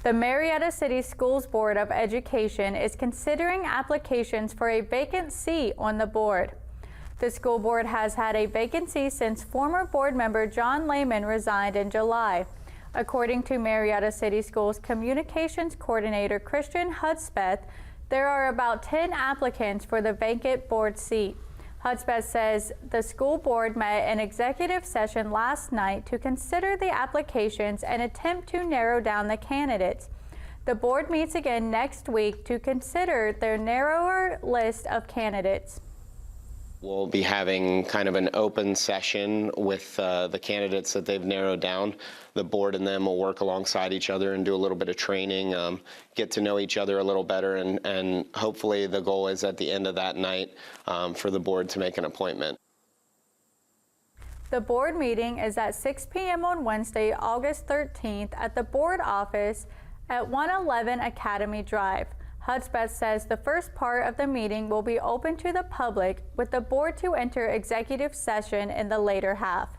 The Marietta City Schools Board of Education is considering applications for a vacant seat on the board. The school board has had a vacancy since former board member John Lehman resigned in July. According to Marietta City Schools Communications Coordinator Christian Hudspeth, there are about 10 applicants for the vacant board seat. Hudspeth says the school board met an executive session last night to consider the applications and attempt to narrow down the candidates. The board meets again next week to consider their narrower list of candidates. We'll be having kind of an open session with the candidates that they've narrowed down. The board and them will work alongside each other and do a little bit of training, get to know each other a little better, and hopefully the goal is at the end of that night for the board to make an appointment. The board meeting is at 6 p.m. on Wednesday, August 13th at the board office at 111 Academy Drive. Hudspeth says the first part of the meeting will be open to the public, with the board to enter executive session in the later half.